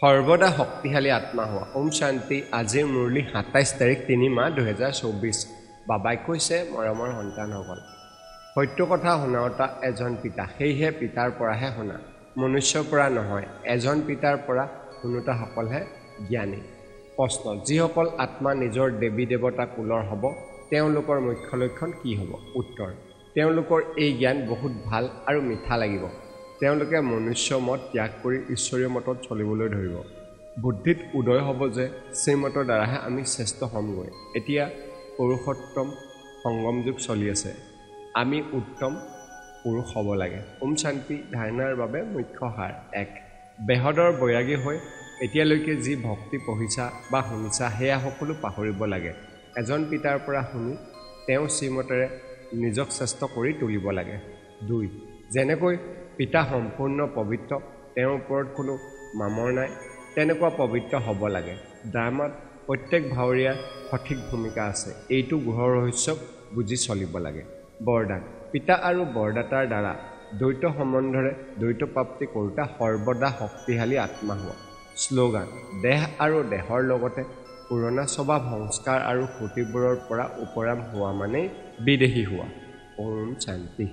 সৰ্বদা শক্তিশালী আত্মা হোৱা। ওম শান্তি। আজিৰ মুৰলী ২৭ তাৰিখ ৩ মাহ ২০২৪। বাবাই কৈছে, মৰমৰ সন্তানসকল, সত্য কথা শুনাওতা এজন পিতা, সেয়েহে পিতাৰ পৰাহে শুনা, মনুষ্যৰ পৰা নহয়। এজন পিতাৰ পৰা শুনোতাসকলহে জ্ঞানী। প্ৰশ্ন, যিসকল আত্মা নিজৰ দেৱী দেৱতা কুলৰ হ'ব, তেওঁলোকৰ মুখ্য লক্ষণ কি হ'ব? উত্তৰ, তেওঁলোকৰ এই জ্ঞান বহুত ভাল আৰু মিঠা লাগিব। তেওঁলোকে মনুষ্য মত ত্যাগ কৰি ঈশ্বৰীয় মতত চলিবলৈ ধৰিব। বুদ্ধিত উদয় হ'ব যে শ্ৰীমতৰ দ্বাৰাহে আমি শ্ৰেষ্ঠ হ'মগৈ। এতিয়া পুৰুষোত্তম সংগম যুগ চলি আছে। আমি উত্তম পুৰুষ হ'ব লাগে। ওম শান্তি। ধাৰণাৰ বাবে মুখ্য সাৰ। ১. বেহদৰ বৈৰাগী হৈ এতিয়ালৈকে যি ভক্তি পঢ়িছা বা শুনিছা, সেয়া সকলো পাহৰিব লাগে। এজন পিতাৰ পৰা শুনি তেওঁ শ্ৰীমতেৰে নিজক শ্ৰেষ্ঠ কৰি তুলিব লাগে। ২. যেনেকৈ পিতা সম্পূৰ্ণ পবিত্ৰ, তেওঁৰ ওপৰত কোনো মামৰ নাই, তেনেকুৱা পবিত্ৰ হ'ব লাগে। ড্ৰামাত প্ৰত্যেক ভাৱৰীয়াৰ সঠিক ভূমিকা আছে। এইটো গুহৰ ৰহস্যক বুজি চলিব লাগে। বৰদান। পিতা আৰু বৰদাতাৰ দ্বাৰা দ্বৈত সম্বন্ধৰে দ্বৈত প্ৰাপ্তি কৰোঁতা সৰ্বদা শক্তিশালী আত্মা হোৱা। শ্লোগান, দেহ আৰু দেহৰ লগতে পুৰণা স্বভাৱ সংস্কাৰ আৰু ক্ষতিবোৰৰ পৰা উপৰাম হোৱা মানেই বিদেহী হোৱা। ওম শান্তি।